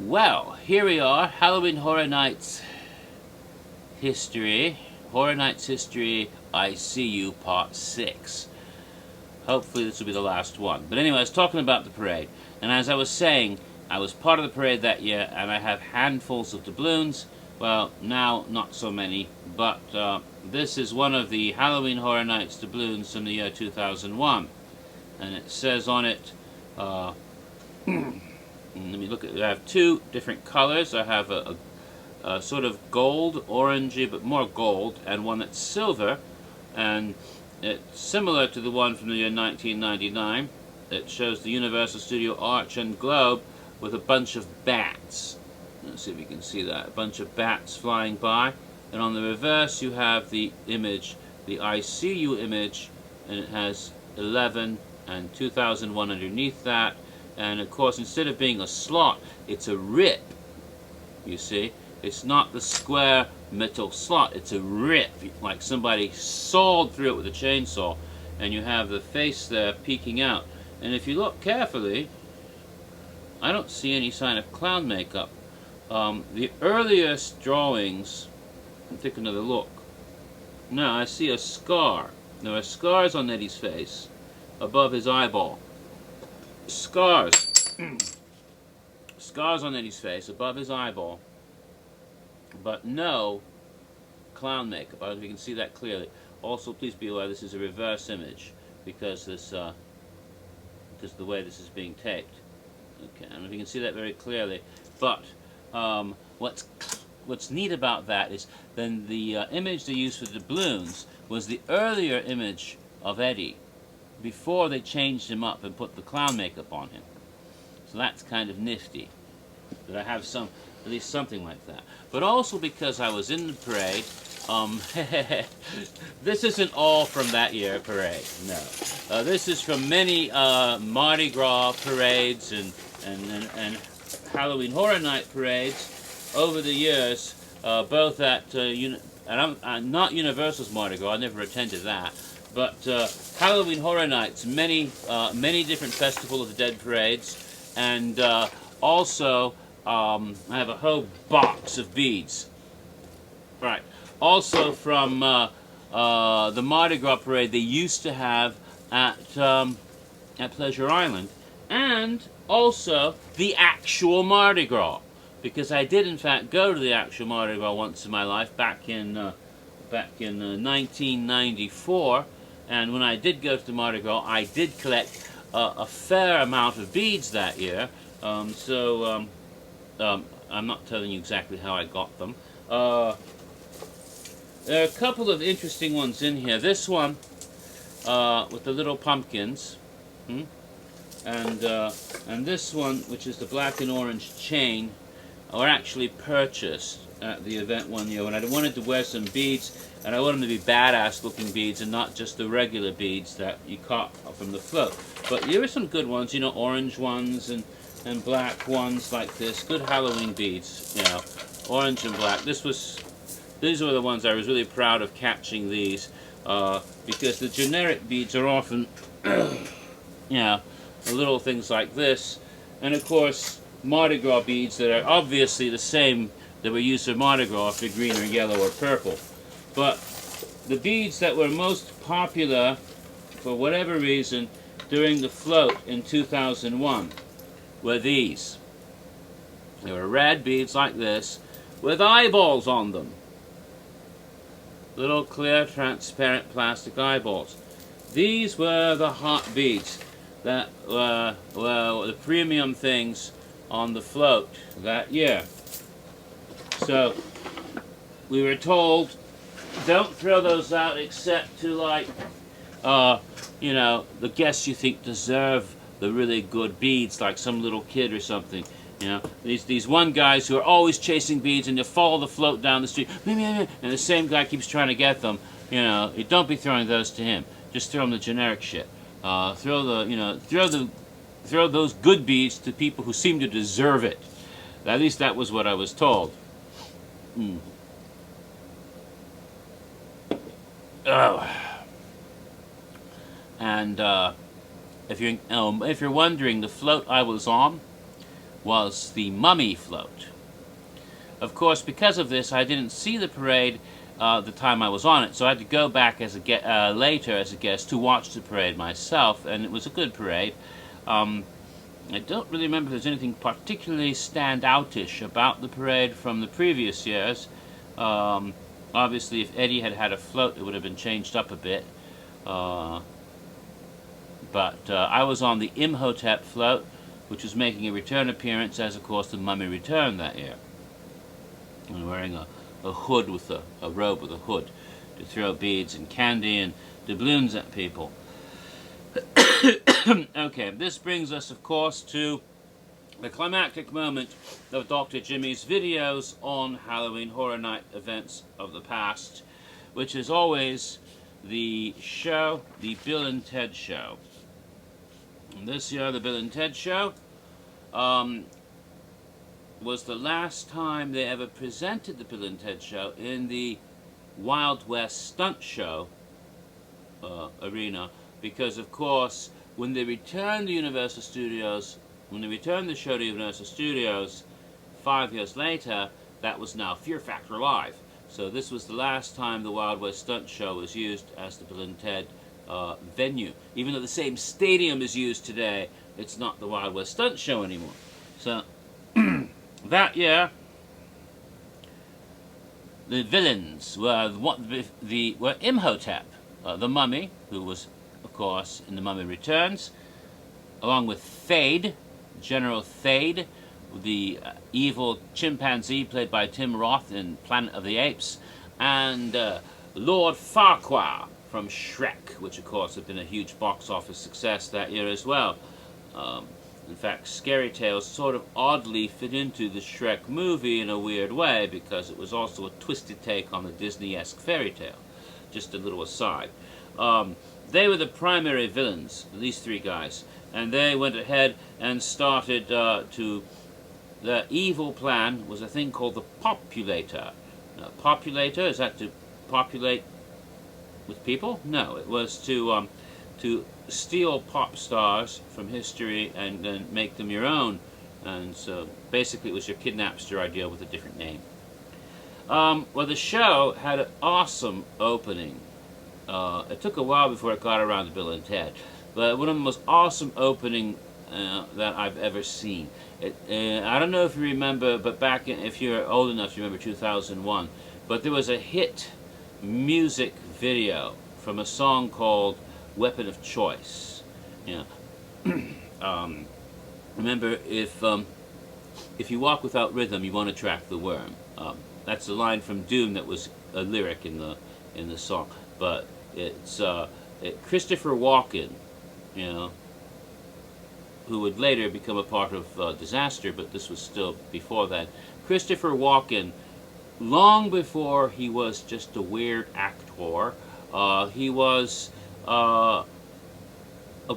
Well, here we are, Halloween Horror Nights History, Horror Nights History I.C.U. Part 6. Hopefully this will be the last one. But anyway, I was talking about the parade, and as I was saying, I was part of the parade that year, and I have handfuls of doubloons. Well, now not so many, but this is one of the Halloween Horror Nights doubloons from the year 2001. And it says on it, let me look at it. I have two different colors. I have a sort of gold, orangey, but more gold, and one that's silver. And it's similar to the one from the year 1999. It shows the Universal Studio arch and globe with a bunch of bats. Let's see if you can see that. A bunch of bats flying by. And on the reverse you have the image, the I.C.U. image, and it has 11 and 2001 underneath that. And of course, instead of being a slot, it's a rip. You see, it's not the square metal slot, it's a rip, like somebody sawed through it with a chainsaw. And you have the face there peeking out. And if you look carefully, I don't see any sign of clown makeup. The earliest drawings, take another look. Now I see a scar. There are scars on Eddie's face above his eyeball. Scars. Scars on Eddie's face above his eyeball, but no clown makeup. I don't know if you can see that clearly. Also, please be aware this is a reverse image because this because of the way this is being taped. Okay, I don't know if you can see that very clearly. But what's neat about that is then the image they used for the doubloons was the earlier image of Eddie, before they changed him up and put the clown makeup on him. So that's kind of nifty, that I have at least something like that. But also because I was in the parade, this isn't all from that year parade, no. This is from many Mardi Gras parades and Halloween Horror Night parades over the years, both at, and I'm not Universal's Mardi Gras, I never attended that, but Halloween Horror Nights, many different Festival of the Dead parades, and also I have a whole box of beads. Right. Also from the Mardi Gras parade they used to have at Pleasure Island, and also the actual Mardi Gras, because I did in fact go to the actual Mardi Gras once in my life back in 1994. And when I did go to the Mardi Gras, I did collect a fair amount of beads that year. I'm not telling you exactly how I got them. There are a couple of interesting ones in here. This one with the little pumpkins, and this one, which is the black and orange chain, were actually purchased at the event one year when I wanted to wear some beads, and I wanted them to be badass looking beads and not just the regular beads that you caught from the float. But here are some good ones, you know, orange ones and black ones like this. Good Halloween beads, you know, orange and black. These were the ones I was really proud of catching these, because the generic beads are often, you know, little things like this, and of course Mardi Gras beads that are obviously the same that were used for Mardi Gras, if they're green or yellow or purple. But the beads that were most popular, for whatever reason, during the float in 2001 were these. They were red beads like this, with eyeballs on them. Little clear, transparent plastic eyeballs. These were the hot beads that were the premium things on the float that year. So we were told, don't throw those out except to, like, you know, the guests you think deserve the really good beads, like some little kid or something. You know, these one guys who are always chasing beads, and you follow the float down the street, and the same guy keeps trying to get them. You know, you don't be throwing those to him. Just throw him the generic shit. Throw those good beads to people who seem to deserve it. At least that was what I was told. Oh. And if you're wondering, the float I was on was the Mummy float. Of course, because of this, I didn't see the parade the time I was on it, so I had to go back as later as a guest to watch the parade myself, and it was a good parade. I don't really remember if there's anything particularly stand-outish about the parade from the previous years. Obviously, if Eddie had had a float, it would have been changed up a bit. But I was on the Imhotep float, which was making a return appearance, as of course the Mummy returned that year. And wearing a hood with a robe with a hood to throw beads and candy and doubloons at people. Okay, this brings us, of course, to the climactic moment of Dr. Jimmy's videos on Halloween Horror Night events of the past, which is always the show, the Bill and Ted Show. And this year, the Bill and Ted Show was the last time they ever presented the Bill and Ted Show in the Wild West Stunt Show arena, because of course when they returned the Universal Studios, when they returned the show to Universal Studios 5 years later, that was now Fear Factor Live. So this was the last time the Wild West Stunt Show was used as the Bill and Ted venue. Even though the same stadium is used today, it's not the Wild West Stunt Show anymore. So that year, the villains were were Imhotep, the Mummy, who was, of course, in The Mummy Returns, along with Thade, General Thade, the evil chimpanzee played by Tim Roth in Planet of the Apes, and Lord Farquaad from Shrek, which of course had been a huge box office success that year as well. In fact, Scary Tales sort of oddly fit into the Shrek movie in a weird way, because it was also a twisted take on the Disney-esque fairy tale. Just a little aside. They were the primary villains, these three guys, and they went ahead and started the evil plan was a thing called the Populator. Now, Populator, is that to populate with people? No, it was to steal pop stars from history and then make them your own. And so basically it was your Kidnapster idea with a different name. Well, the show had an awesome opening. It took a while before it got around to Bill and Ted, but one of the most awesome opening that I've ever seen. I don't know if you remember, but if you're old enough, you remember 2001, but there was a hit music video from a song called Weapon of Choice. You know, remember, if you walk without rhythm, you won't attract the worm. That's a line from Doom that was a lyric in the song, but it's Christopher Walken, you know, who would later become a part of Disaster, but this was still before that. Christopher Walken, long before he was just a weird actor, he was a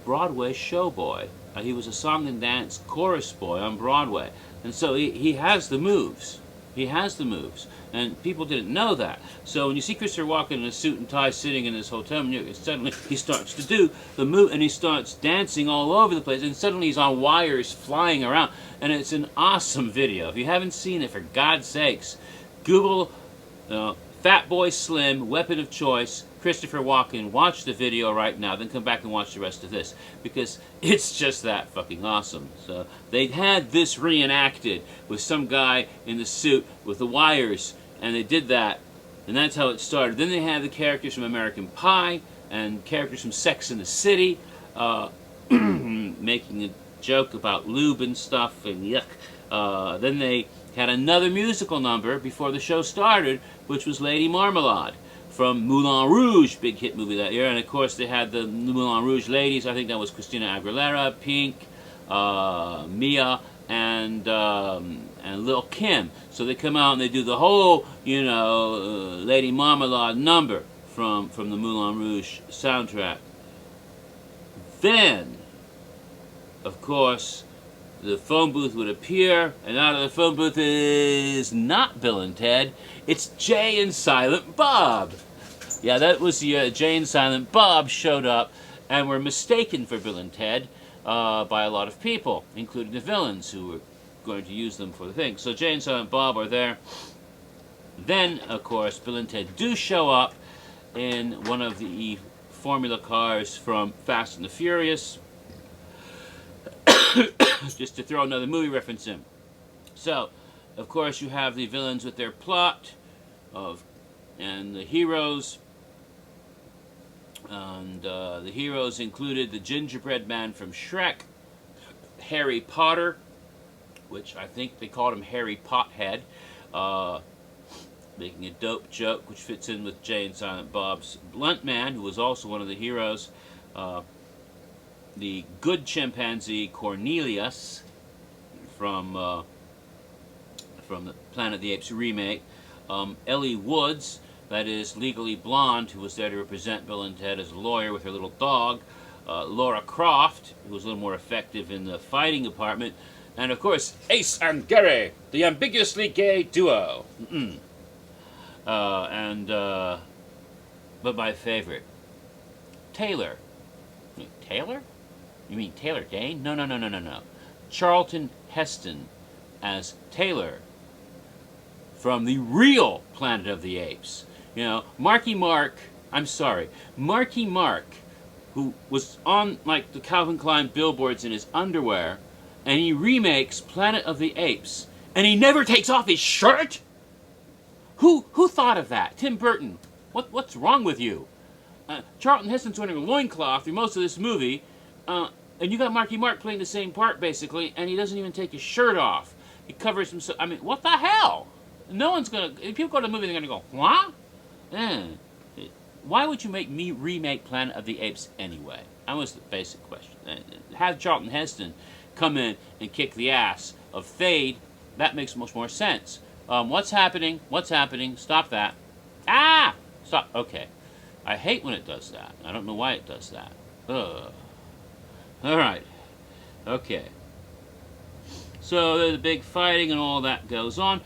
Broadway showboy. He was a song and dance chorus boy on Broadway, and so he has the moves. He has the moves, and people didn't know that. So when you see Christopher Walken in a suit and tie sitting in his hotel room, suddenly he starts to do the move, and he starts dancing all over the place, and suddenly he's on wires flying around, and it's an awesome video. If you haven't seen it, for God's sakes, Google Fatboy Slim, Weapon of Choice, Christopher Walken, watch the video right now, then come back and watch the rest of this, because it's just that fucking awesome. So they had this reenacted with some guy in the suit with the wires, and they did that, and that's how it started. Then they had the characters from American Pie and characters from Sex and the City making a joke about lube and stuff and yuck. Then they had another musical number before the show started, which was Lady Marmalade from Moulin Rouge, big hit movie that year. And of course they had the Moulin Rouge ladies. I think that was Christina Aguilera, Pink, Mia, and Lil' Kim. So they come out and they do the whole, you know, Lady Marmalade number from the Moulin Rouge soundtrack. Then, of course, the phone booth would appear, and out of the phone booth is not Bill and Ted, it's Jay and Silent Bob. Yeah, that was the year Jay and Silent Bob showed up and were mistaken for Bill and Ted by a lot of people, including the villains, who were going to use them for the thing. So Jay and Silent Bob are there. Then, of course, Bill and Ted do show up in one of the formula cars from Fast and the Furious, just to throw another movie reference in. So, of course, you have the villains with their plot, and the heroes. And the heroes included the gingerbread man from Shrek, Harry Potter, which I think they called him Harry Pothead, making a dope joke which fits in with Jay and Silent Bob's Blunt Man, who was also one of the heroes. The good chimpanzee Cornelius from the Planet of the Apes remake. Ellie Woods, that is Legally Blonde, who was there to represent Bill and Ted as a lawyer with her little dog. Laura Croft, who was a little more effective in the fighting department. And of course, Ace and Gary, the ambiguously gay duo. But my favorite, Taylor. Taylor? You mean Taylor Dane? No. Charlton Heston as Taylor from the real Planet of the Apes. You know, Marky Mark, who was on like the Calvin Klein billboards in his underwear, and he remakes Planet of the Apes, and he never takes off his shirt? Who thought of that? Tim Burton. What's wrong with you? Charlton Heston's wearing a loincloth through most of this movie, and you got Marky Mark playing the same part, basically, and he doesn't even take his shirt off. He covers himself. I mean, what the hell? No one's gonna... If people go to the movie, they're gonna go, what? Why would you make me remake Planet of the Apes anyway? That was the basic question. Have Charlton Heston come in and kick the ass of Thade. That makes much more sense. What's happening? Stop that. Ah! Stop. Okay. I hate when it does that. I don't know why it does that. Ugh. Alright. Okay. So there's the big fighting and all that goes on.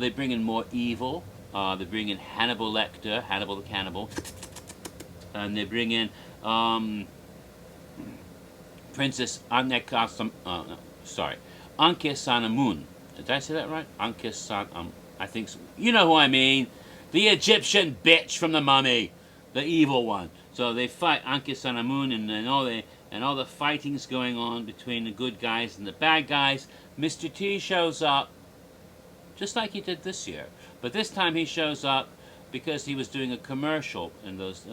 They bring in more evil. They bring in Hannibal Lecter, Hannibal the Cannibal. And they bring in Princess Anke Sanamun. Did I say that right? Anke San... I think so. You know who I mean. The Egyptian bitch from the Mummy. The evil one. So they fight Anke Sanamun, and all the fighting's going on between the good guys and the bad guys. Mr. T shows up, just like he did this year. But this time he shows up because he was doing a commercial in those...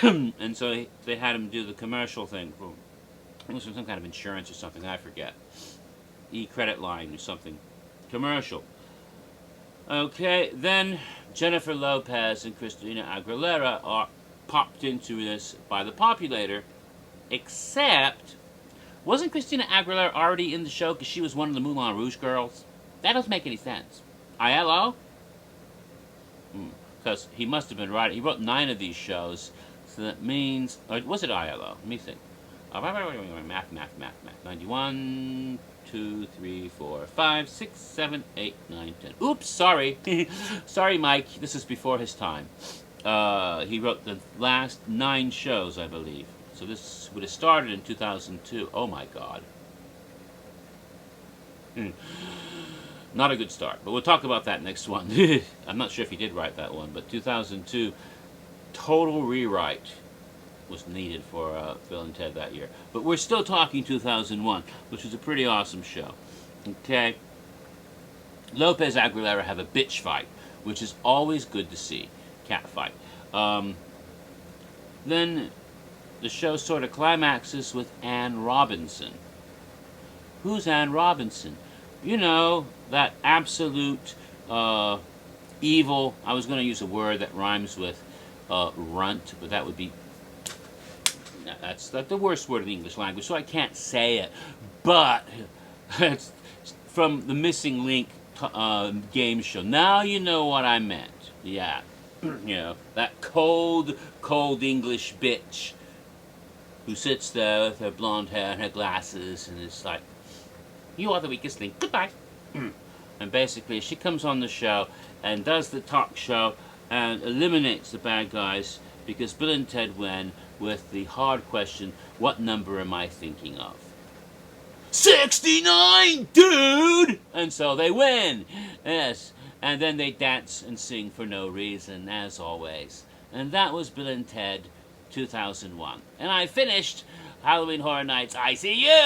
and so they had him do the commercial thing. It was some kind of insurance or something, I forget. E-credit line or something. Commercial. Okay, then Jennifer Lopez and Christina Aguilera are popped into this by the Populator, except, wasn't Christina Aguilera already in the show because she was one of the Moulin Rouge girls? That doesn't make any sense. ILO? Because he must have been right. He wrote 9 of these shows, so that means, or was it ILO? Let me think. Math. 91, 2, 3, 4, 5, 6, 7, 8, 9, 10. Oops, sorry. Sorry, Mike. This is before his time. He wrote the last 9 shows, I believe. So this would have started in 2002. Oh my God. Not a good start, but we'll talk about that next one. I'm not sure if he did write that one, but 2002, total rewrite was needed for Bill and Ted that year. But we're still talking 2001, which was a pretty awesome show. Okay? Lopez Aguilera have a bitch fight, which is always good to see. Cat fight. Then the show sort of climaxes with Ann Robinson. Who's Ann Robinson? You know, that absolute evil... I was going to use a word that rhymes with runt, but that would be... That's the worst word in the English language, so I can't say it. But it's from the Missing Link game show. Now you know what I meant. Yeah. You know, that cold English bitch who sits there with her blonde hair and her glasses and is like, you are the weakest link. Goodbye. And basically she comes on the show and does the talk show and eliminates the bad guys because Bill and Ted win with the hard question, what number am I thinking of? 69, dude! And so they win. Yes. And then they dance and sing for no reason, as always. And that was Bill and Ted 2001. And I finished Halloween Horror Nights I.C.U.